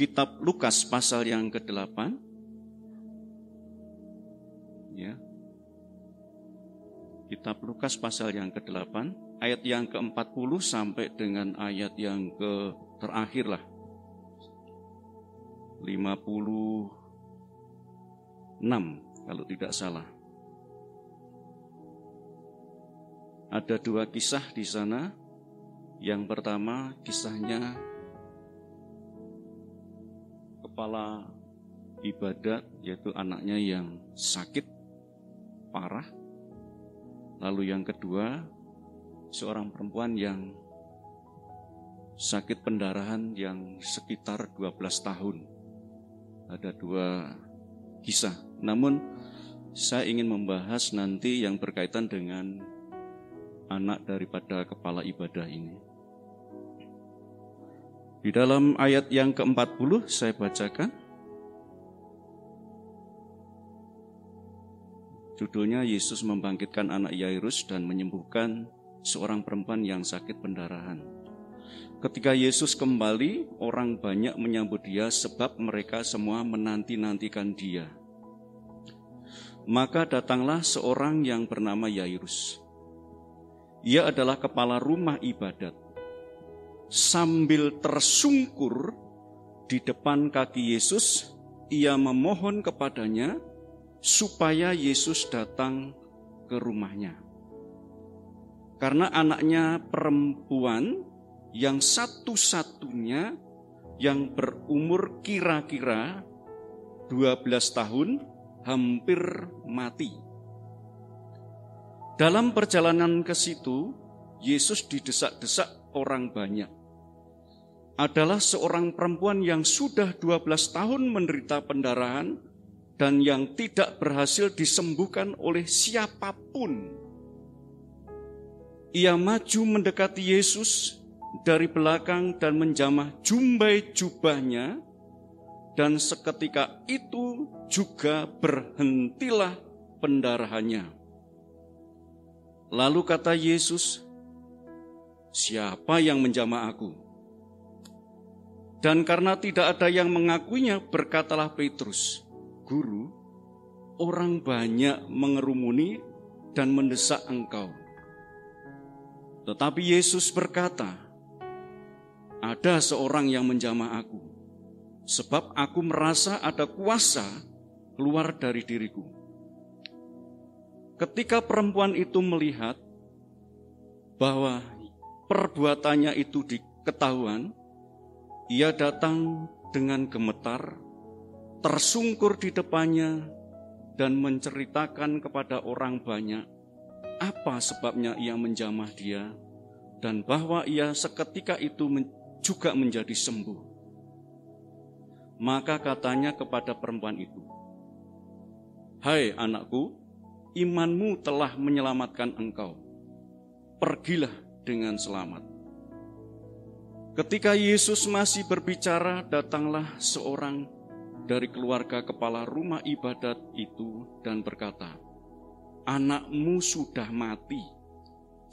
kitab Lukas pasal yang ke-8. Ya. Kitab Lukas pasal yang ke-8, ayat yang ke-40 sampai dengan ayat yang terakhir lah. 56 kalau tidak salah. Ada dua kisah di sana. Yang pertama kisahnya kepala ibadat, yaitu anaknya yang sakit parah. Lalu yang kedua, seorang perempuan yang sakit pendarahan yang sekitar 12 tahun. Ada dua kisah. Namun saya ingin membahas nanti yang berkaitan dengan anak daripada kepala ibadah ini. Di dalam ayat yang ke-40 saya bacakan. Judulnya Yesus membangkitkan anak Yairus dan menyembuhkan seorang perempuan yang sakit pendarahan. Ketika Yesus kembali, orang banyak menyambut dia sebab mereka semua menanti-nantikan dia. Maka datanglah seorang yang bernama Yairus. Ia adalah kepala rumah ibadat. Sambil tersungkur di depan kaki Yesus, ia memohon kepadanya supaya Yesus datang ke rumahnya. Karena anaknya perempuan yang satu-satunya yang berumur kira-kira 12 tahun hampir mati. Dalam perjalanan ke situ, Yesus didesak-desak orang banyak. Adalah seorang perempuan yang sudah 12 tahun menderita pendarahan dan yang tidak berhasil disembuhkan oleh siapapun. Ia maju mendekati Yesus dari belakang dan menjamah jumbai jubahnya, dan seketika itu juga berhentilah pendarahannya. Lalu kata Yesus, "Siapa yang menjamah aku?" Dan karena tidak ada yang mengakuinya, berkatalah Petrus, "Guru, orang banyak mengerumuni dan mendesak engkau." Tetapi Yesus berkata, "Ada seorang yang menjamah aku, sebab aku merasa ada kuasa keluar dari diriku." Ketika perempuan itu melihat bahwa perbuatannya itu diketahuan, ia datang dengan gemetar, tersungkur di depannya, dan menceritakan kepada orang banyak apa sebabnya ia menjamah dia, dan bahwa ia seketika itu juga menjadi sembuh. Maka katanya kepada perempuan itu, "Hai anakku, imanmu telah menyelamatkan engkau. Pergilah dengan selamat." Ketika Yesus masih berbicara, datanglah seorang dari keluarga kepala rumah ibadat itu dan berkata, "Anakmu sudah mati.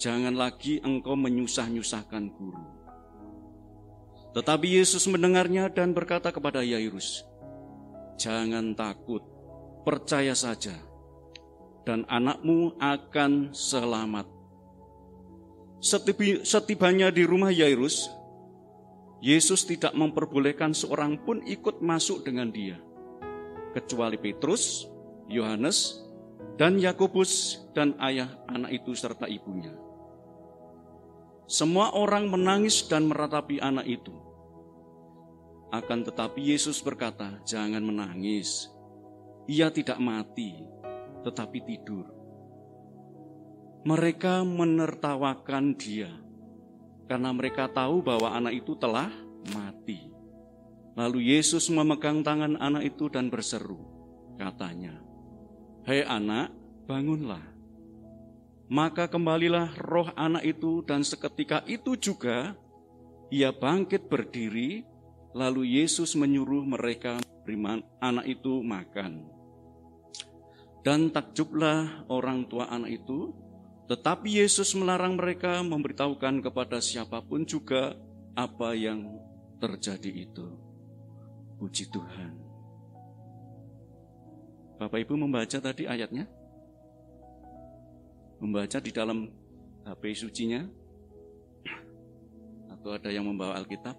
Jangan lagi engkau menyusah-nyusahkan guru." Tetapi Yesus mendengarnya dan berkata kepada Yairus, "Jangan takut, percaya saja, dan anakmu akan selamat." Setibanya di rumah Yairus, Yesus tidak memperbolehkan seorang pun ikut masuk dengan dia, kecuali Petrus, Yohanes, dan Yakobus, dan ayah anak itu serta ibunya. Semua orang menangis dan meratapi anak itu. Akan tetapi Yesus berkata, "Jangan menangis. Ia tidak mati, tetapi tidur." Mereka menertawakan dia, karena mereka tahu bahwa anak itu telah mati. Lalu Yesus memegang tangan anak itu dan berseru, katanya, "Hai anak, bangunlah." Maka kembalilah roh anak itu, dan seketika itu juga ia bangkit berdiri. Lalu Yesus menyuruh mereka memberi anak itu makan. Dan takjublah orang tua anak itu. Tetapi Yesus melarang mereka memberitahukan kepada siapapun juga apa yang terjadi itu. Puji Tuhan. Bapak Ibu membaca tadi ayatnya? Membaca di dalam HP sucinya? Atau ada yang membawa Alkitab?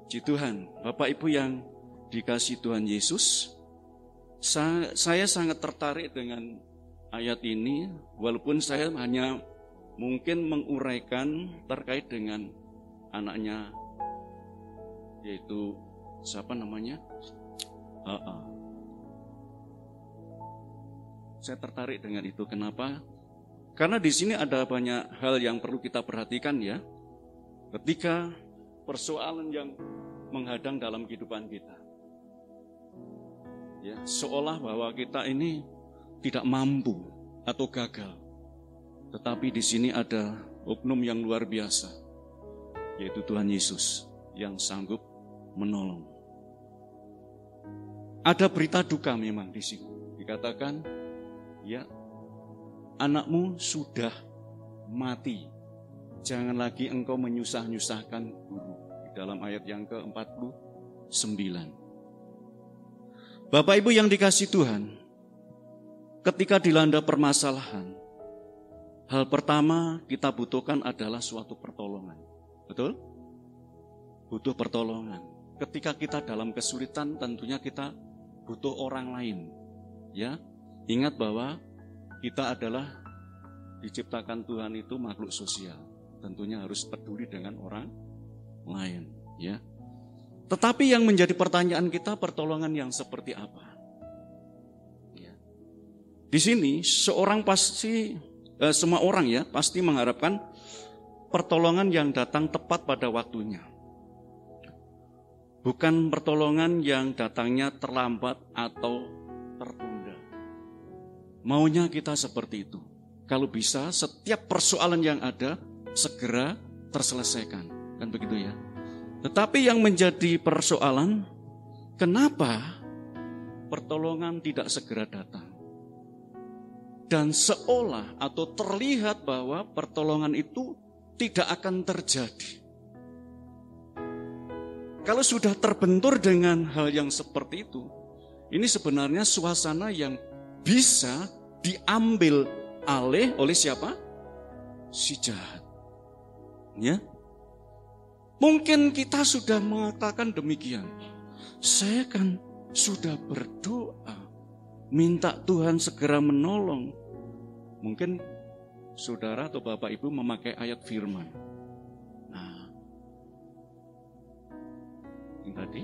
Puji Tuhan. Bapak Ibu yang dikasihi Tuhan Yesus, saya sangat tertarik dengan ayat ini, walaupun saya hanya mungkin menguraikan terkait dengan anaknya, yaitu siapa namanya? Saya tertarik dengan itu. Kenapa? Karena di sini ada banyak hal yang perlu kita perhatikan ya. Ketika persoalan yang menghadang dalam kehidupan kita, ya, seolah bahwa kita ini tidak mampu atau gagal. Tetapi di sini ada oknum yang luar biasa, yaitu Tuhan Yesus yang sanggup menolong. Ada berita duka memang di sini. Dikatakan, ya, anakmu sudah mati. Jangan lagi engkau menyusah-nyusahkan guru. Di dalam ayat yang ke-49. Bapak Ibu yang dikasihi Tuhan, ketika dilanda permasalahan, hal pertama kita butuhkan adalah suatu pertolongan. Betul? Butuh pertolongan. Ketika kita dalam kesulitan, tentunya kita butuh orang lain. Ya, ingat bahwa kita adalah diciptakan Tuhan itu makhluk sosial. Tentunya harus peduli dengan orang lain. Ya. Tetapi yang menjadi pertanyaan kita, pertolongan yang seperti apa? Ya. Di sini semua orang ya pasti mengharapkan pertolongan yang datang tepat pada waktunya. Bukan pertolongan yang datangnya terlambat atau tertunda. Maunya kita seperti itu. Kalau bisa setiap persoalan yang ada segera terselesaikan. Kan begitu ya. Tetapi yang menjadi persoalan, kenapa pertolongan tidak segera datang? Dan seolah atau terlihat bahwa pertolongan itu tidak akan terjadi. Kalau sudah terbentur dengan hal yang seperti itu, ini sebenarnya suasana yang bisa diambil alih oleh siapa? Si jahat. Ya. Mungkin kita sudah mengatakan demikian. Saya kan sudah berdoa, minta Tuhan segera menolong. Mungkin saudara atau Bapak Ibu memakai ayat firman. Nah, yang tadi?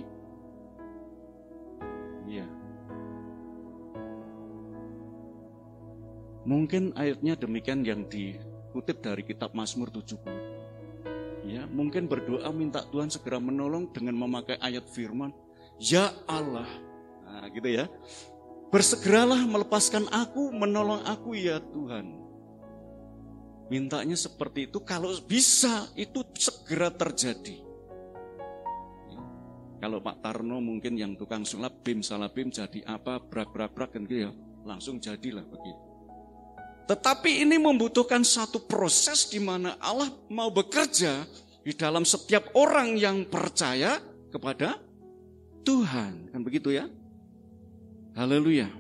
Iya. Mungkin ayatnya demikian yang dikutip dari kitab Mazmur 70. Ya, mungkin berdoa minta Tuhan segera menolong dengan memakai ayat firman, ya Allah. Nah, gitu ya. Bersegeralah melepaskan aku, menolong aku ya Tuhan. Mintanya seperti itu, kalau bisa itu segera terjadi. Ya. Kalau Pak Tarno mungkin yang tukang sulap, bim salah bim jadi apa, brak kan gitu ya. Langsung jadilah begitu. Tetapi ini membutuhkan satu proses di mana Allah mau bekerja di dalam setiap orang yang percaya kepada Tuhan. Kan begitu ya? Haleluya.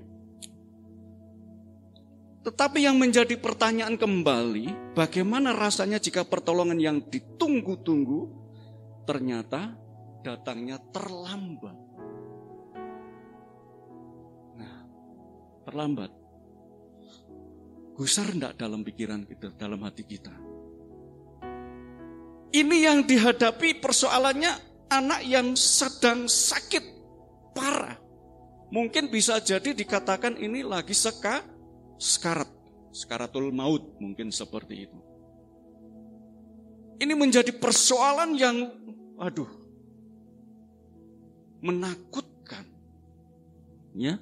Tetapi yang menjadi pertanyaan kembali, bagaimana rasanya jika pertolongan yang ditunggu-tunggu ternyata datangnya terlambat? Nah, terlambat. Gusar enggak dalam pikiran kita, dalam hati kita? Ini yang dihadapi persoalannya anak yang sedang sakit parah. Mungkin bisa jadi dikatakan ini lagi sekaratul maut, mungkin seperti itu. Ini menjadi persoalan yang, menakutkan. Ya.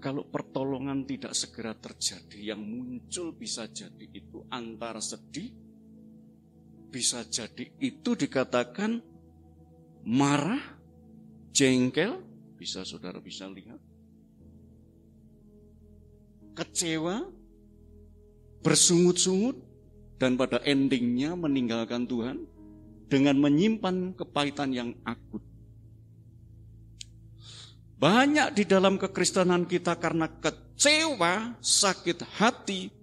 Kalau pertolongan tidak segera terjadi, yang muncul bisa jadi itu antara sedih, bisa jadi itu dikatakan marah, jengkel, saudara bisa lihat, kecewa, bersungut-sungut, dan pada endingnya meninggalkan Tuhan dengan menyimpan kepahitan yang akut. Banyak di dalam kekristenan kita karena kecewa, sakit hati,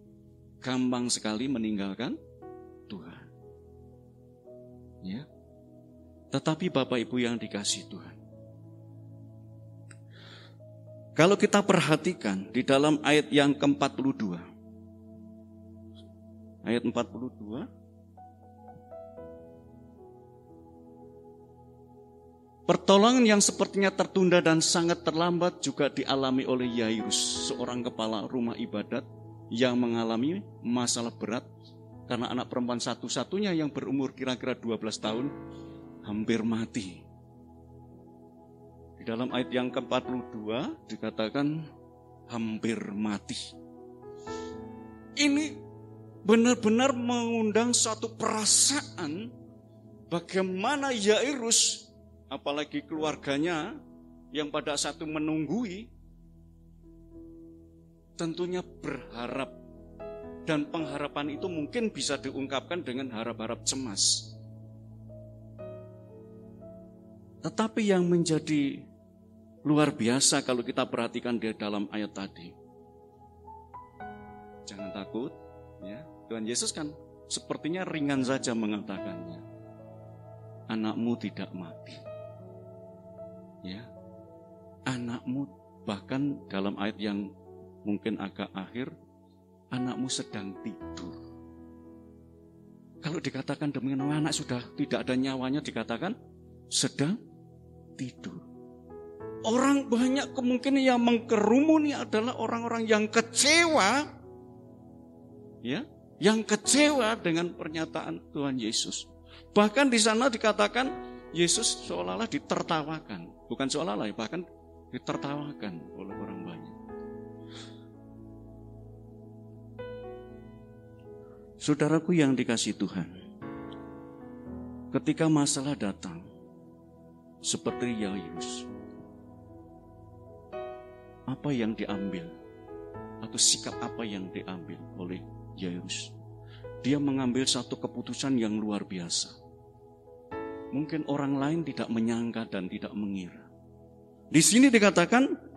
gampang sekali meninggalkan Tuhan. Ya. Tetapi Bapak Ibu yang dikasihi Tuhan, kalau kita perhatikan di dalam ayat yang ke-42, ayat 42, pertolongan yang sepertinya tertunda dan sangat terlambat juga dialami oleh Yairus, seorang kepala rumah ibadat yang mengalami masalah berat karena anak perempuan satu-satunya yang berumur kira-kira 12 tahun hampir mati. Di dalam ayat yang ke-42 dikatakan hampir mati. Ini benar-benar mengundang suatu perasaan bagaimana Yairus, apalagi keluarganya yang pada saat itu menunggui, tentunya berharap. Dan pengharapan itu mungkin bisa diungkapkan dengan harap-harap cemas. Tetapi yang menjadi luar biasa kalau kita perhatikan di dalam ayat tadi, jangan takut, ya. Tuhan Yesus kan sepertinya ringan saja mengatakannya. Anakmu tidak mati. Ya. Anakmu, bahkan dalam ayat yang mungkin agak akhir, anakmu sedang tidur. Kalau dikatakan demikian, anak sudah tidak ada nyawanya, dikatakan sedang tidur. Orang banyak kemungkinan yang mengkerumuni adalah orang-orang yang kecewa, ya, yang kecewa dengan pernyataan Tuhan Yesus. Bahkan di sana dikatakan Yesus seolah-olah ditertawakan, bukan seolah-olah, bahkan ditertawakan oleh orang banyak. Saudaraku yang dikasihi Tuhan, ketika masalah datang, seperti Yairus, apa yang diambil atau sikap apa yang diambil oleh Yairus? Dia mengambil satu keputusan yang luar biasa. Mungkin orang lain tidak menyangka dan tidak mengira. Di sini dikatakan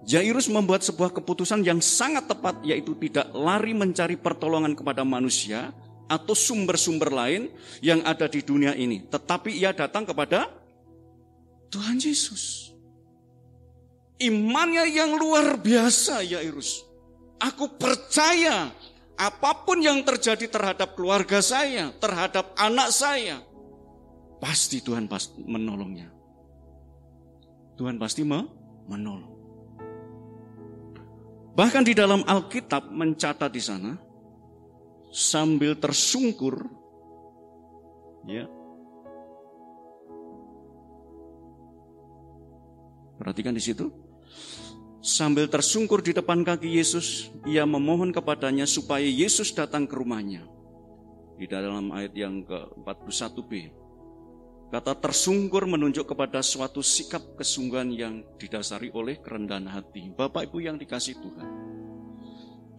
Yairus membuat sebuah keputusan yang sangat tepat, yaitu tidak lari mencari pertolongan kepada manusia atau sumber-sumber lain yang ada di dunia ini, tetapi ia datang kepada Tuhan Yesus. Imannya yang luar biasa Yairus. Aku percaya apapun yang terjadi terhadap keluarga saya, terhadap anak saya, pasti Tuhan pasti menolongnya. Tuhan pasti menolong. Bahkan di dalam Alkitab mencatat di sana, sambil tersungkur, ya. Perhatikan di situ. Sambil tersungkur di depan kaki Yesus, ia memohon kepadanya supaya Yesus datang ke rumahnya. Di dalam ayat yang ke-41b, kata tersungkur menunjuk kepada suatu sikap kesungguhan yang didasari oleh kerendahan hati. Bapak Ibu yang dikasihi Tuhan,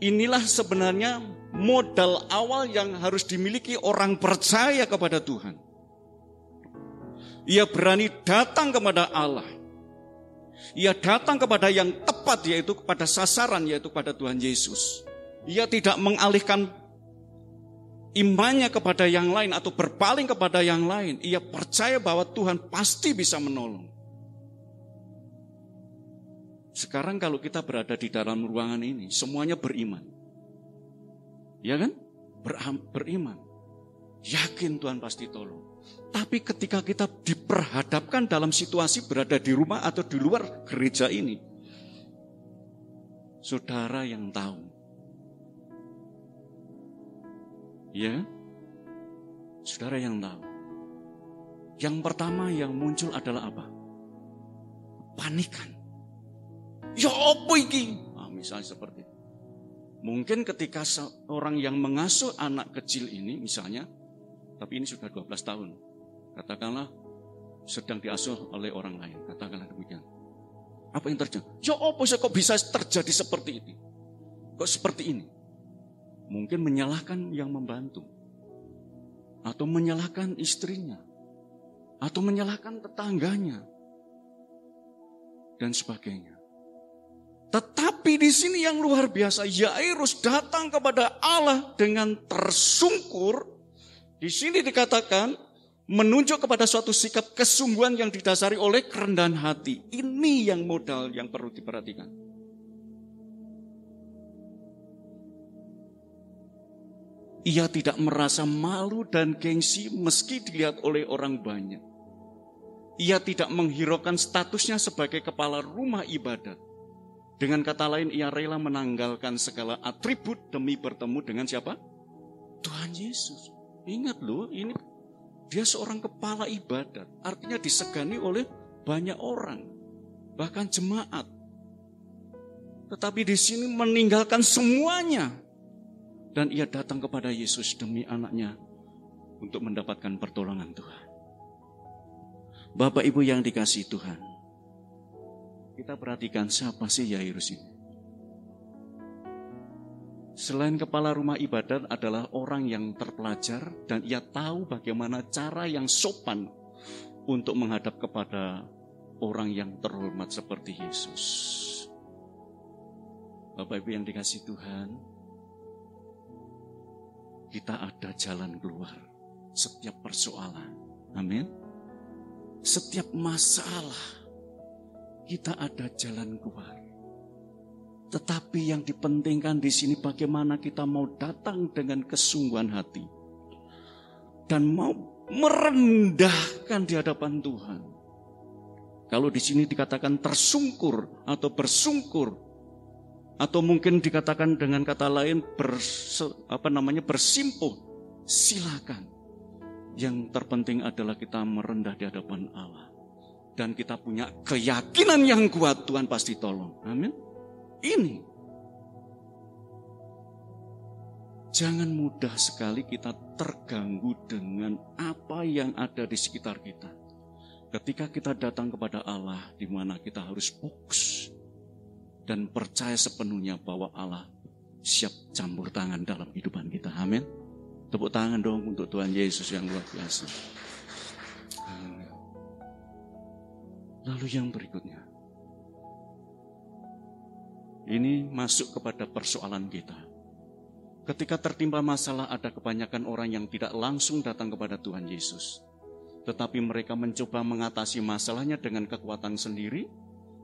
inilah sebenarnya modal awal yang harus dimiliki orang percaya kepada Tuhan. Ia berani datang kepada Allah. Ia datang kepada yang tepat, yaitu kepada sasaran, yaitu kepada Tuhan Yesus. Ia tidak mengalihkan imannya kepada yang lain atau berpaling kepada yang lain. Ia percaya bahwa Tuhan pasti bisa menolong. Sekarang kalau kita berada di dalam ruangan ini, semuanya beriman. Ya kan? Beriman. Yakin Tuhan pasti tolong. Tapi ketika kita diperhadapkan dalam situasi berada di rumah atau di luar gereja ini, saudara yang tahu, ya, saudara yang tahu, yang pertama yang muncul adalah apa? Panikan. Ya apa iki? Misalnya seperti itu. Mungkin ketika seorang yang mengasuh anak kecil ini misalnya, tapi ini sudah 12 tahun, katakanlah sedang diasuh oleh orang lain, katakanlah demikian. Apa yang terjadi? Ya apa sih kok bisa terjadi seperti ini? Kok seperti ini? Mungkin menyalahkan yang membantu. Atau menyalahkan istrinya. Atau menyalahkan tetangganya. Dan sebagainya. Tetapi di sini yang luar biasa, Yairus datang kepada Allah dengan tersungkur. Di sini dikatakan menunjuk kepada suatu sikap kesungguhan yang didasari oleh kerendahan hati. Ini yang modal yang perlu diperhatikan. Ia tidak merasa malu dan gengsi meski dilihat oleh orang banyak. Ia tidak menghiraukan statusnya sebagai kepala rumah ibadat. Dengan kata lain, ia rela menanggalkan segala atribut demi bertemu dengan siapa? Tuhan Yesus. Ingat loh, ini dia seorang kepala ibadat. Artinya disegani oleh banyak orang. Bahkan jemaat. Tetapi di sini meninggalkan semuanya. Dan ia datang kepada Yesus demi anaknya untuk mendapatkan pertolongan Tuhan. Bapak Ibu yang dikasihi Tuhan. Kita perhatikan siapa sih Yairus ini. Selain kepala rumah ibadat adalah orang yang terpelajar dan ia tahu bagaimana cara yang sopan untuk menghadap kepada orang yang terhormat seperti Yesus. Bapak Ibu yang dikasihi Tuhan, kita ada jalan keluar setiap persoalan. Amin. Setiap masalah kita ada jalan keluar. Tetapi yang dipentingkan di sini bagaimana kita mau datang dengan kesungguhan hati dan mau merendahkan di hadapan Tuhan. Kalau di sini dikatakan tersungkur atau bersungkur atau mungkin dikatakan dengan kata lain bersimpuh, silakan. Yang terpenting adalah kita merendah di hadapan Allah. Dan kita punya keyakinan yang kuat, Tuhan pasti tolong. Amin. Ini. Jangan mudah sekali kita terganggu dengan apa yang ada di sekitar kita. Ketika kita datang kepada Allah, di mana kita harus fokus dan percaya sepenuhnya bahwa Allah siap campur tangan dalam kehidupan kita. Amin. Tepuk tangan dong untuk Tuhan Yesus yang luar biasa. Lalu yang berikutnya. Ini masuk kepada persoalan kita. Ketika tertimpa masalah, ada kebanyakan orang yang tidak langsung datang kepada Tuhan Yesus. Tetapi mereka mencoba mengatasi masalahnya dengan kekuatan sendiri.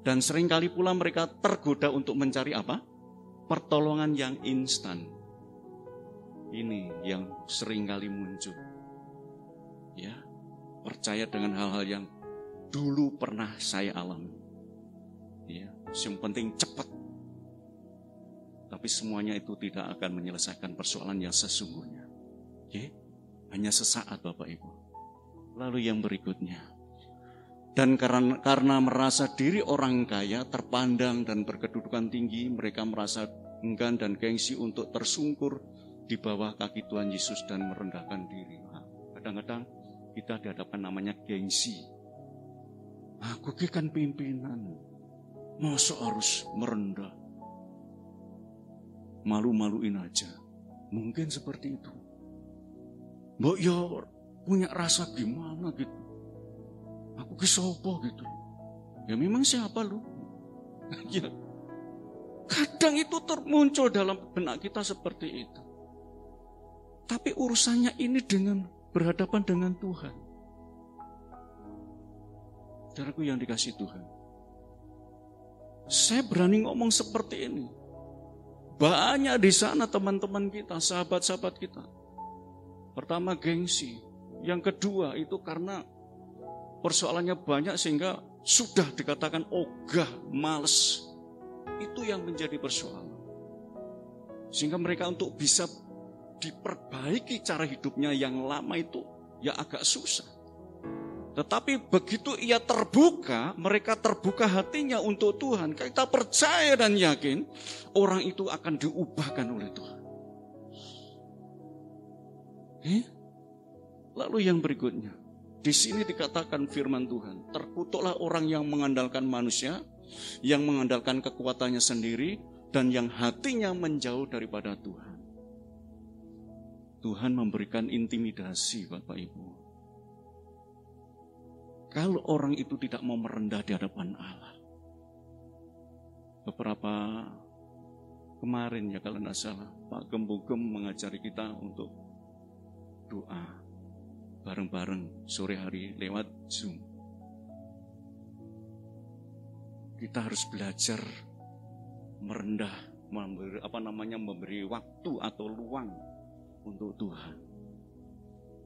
Dan seringkali pula mereka tergoda untuk mencari apa? Pertolongan yang instan. Ini yang seringkali muncul. Ya, percaya dengan hal-hal yang dulu pernah saya alami. Ya, yang penting cepat. Tapi semuanya itu tidak akan menyelesaikan persoalan yang sesungguhnya. Ya, hanya sesaat Bapak Ibu. Lalu yang berikutnya. Dan karena merasa diri orang kaya, terpandang dan berkedudukan tinggi, mereka merasa enggan dan gengsi untuk tersungkur di bawah kaki Tuhan Yesus dan merendahkan diri. Nah, kadang-kadang kita dihadapkan namanya gengsi. Aku kan pimpinan, masa harus merendah? Malu-maluin aja. Mungkin seperti itu. Mbok ya punya rasa gimana gitu. Aku ke sopo gitu. Ya memang siapa lu? Ya. Kadang itu termuncul dalam benak kita seperti itu. Tapi urusannya ini dengan berhadapan dengan Tuhan. Saudaraku yang dikasihi Tuhan. Saya berani ngomong seperti ini. Banyak di sana teman-teman kita, sahabat-sahabat kita. Pertama gengsi. Yang kedua itu karena persoalannya banyak sehingga sudah dikatakan ogah, males. Itu yang menjadi persoalan. Sehingga mereka untuk bisa diperbaiki cara hidupnya yang lama itu ya agak susah. Tetapi begitu ia terbuka, mereka terbuka hatinya untuk Tuhan. Kita percaya dan yakin orang itu akan diubahkan oleh Tuhan. Lalu yang berikutnya. Di sini dikatakan firman Tuhan. Terkutuklah orang yang mengandalkan manusia, yang mengandalkan kekuatannya sendiri, dan yang hatinya menjauh daripada Tuhan. Tuhan memberikan intimidasi, Bapak Ibu. Kalau orang itu tidak mau merendah di hadapan Allah. Beberapa kemarin ya kalau tidak salah, Pak Gembugem mengajari kita untuk doa bareng-bareng sore hari lewat Zoom. Kita harus belajar merendah, memberi waktu atau luang untuk Tuhan.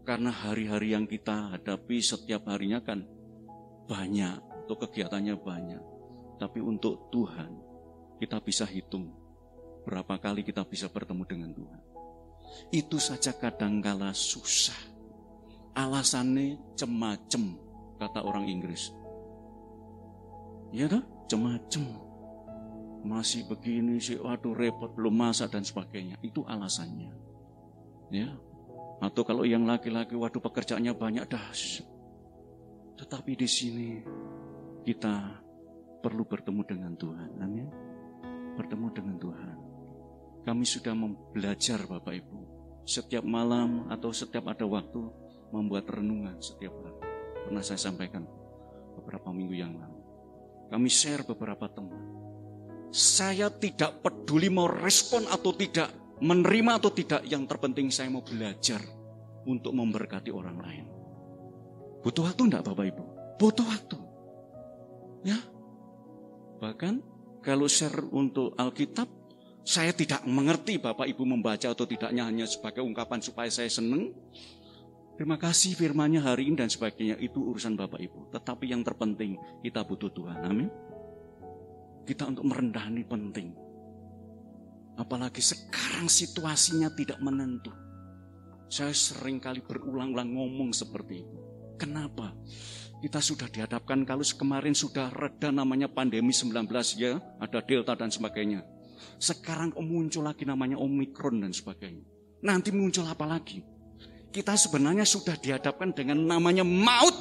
Karena hari-hari yang kita hadapi setiap harinya kan banyak, atau kegiatannya banyak. Tapi untuk Tuhan, kita bisa hitung berapa kali kita bisa bertemu dengan Tuhan. Itu saja kadangkala susah. Alasannya cemacem, kata orang Inggris. Ya toh, cemacem. Masih begini sih, waduh repot, belum masak dan sebagainya. Itu alasannya. Ya. Atau kalau yang laki-laki, waduh pekerjaannya banyak dah. Tetapi di sini kita perlu bertemu dengan Tuhan. Amin. Bertemu dengan Tuhan. Kami sudah belajar Bapak Ibu. Setiap malam atau setiap ada waktu membuat renungan setiap hari. Pernah saya sampaikan beberapa minggu yang lalu. Kami share beberapa teman. Saya tidak peduli mau respon atau tidak, menerima atau tidak, yang terpenting saya mau belajar untuk memberkati orang lain. Butuh waktu enggak Bapak Ibu? Butuh waktu. Ya. Bahkan kalau share untuk Alkitab, saya tidak mengerti Bapak Ibu membaca atau tidaknya, hanya sebagai ungkapan supaya saya senang. Terima kasih firman-Nya hari ini dan sebagainya, itu urusan Bapak Ibu. Tetapi yang terpenting kita butuh Tuhan. Amin. Kita untuk merendah ini penting. Apalagi sekarang situasinya tidak menentu. Saya sering kali berulang-ulang ngomong seperti itu. Kenapa? Kita sudah dihadapkan, kalau kemarin sudah reda namanya pandemi 19 ya, ada Delta dan sebagainya. Sekarang muncul lagi namanya Omikron dan sebagainya. Nanti muncul apa lagi? Kita sebenarnya sudah dihadapkan dengan namanya maut.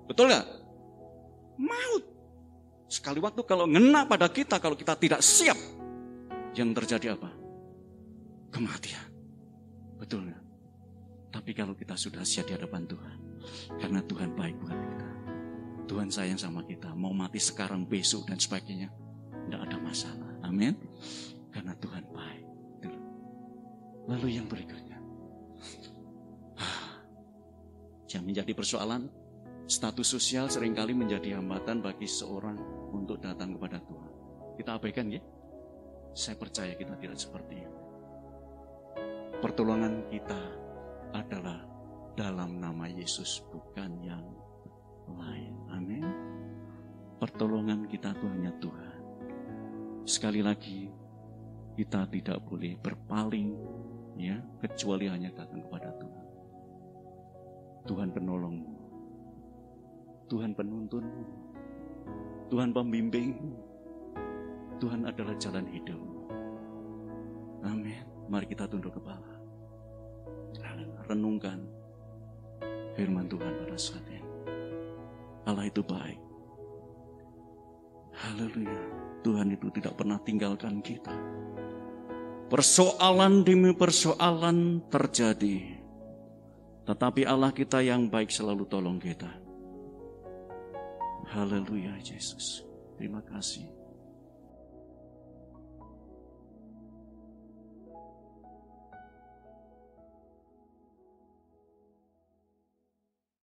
Betul gak? Maut. Sekali waktu kalau ngena pada kita, kalau kita tidak siap, yang terjadi apa? Kematian. Betul gak? Tapi kalau kita sudah siap di hadapan Tuhan, karena Tuhan baik buat kita, Tuhan sayang sama kita, mau mati sekarang, besok dan sebagainya, tidak ada masalah. Amin. Karena Tuhan baik. Lalu yang berikutnya, yang menjadi persoalan, status sosial seringkali menjadi hambatan bagi seorang untuk datang kepada Tuhan. Kita abaikan ya. Saya percaya kita tidak seperti itu. Pertolongan kita adalah dalam nama Yesus, bukan yang lain. Amin. Pertolongan kita itu hanya Tuhan. Sekali lagi, kita tidak boleh berpaling ya, kecuali hanya datang kepada Tuhan. Tuhan penolongmu, Tuhan penuntunmu, Tuhan pembimbingmu, Tuhan adalah jalan hidupmu. Amin. Mari kita tunduk kepala, renungkan firman Tuhan pada saat ini. Allah itu baik. Haleluya. Tuhan itu tidak pernah tinggalkan kita. Persoalan demi persoalan terjadi, tetapi Allah kita yang baik selalu tolong kita. Haleluya Yesus. Terima kasih.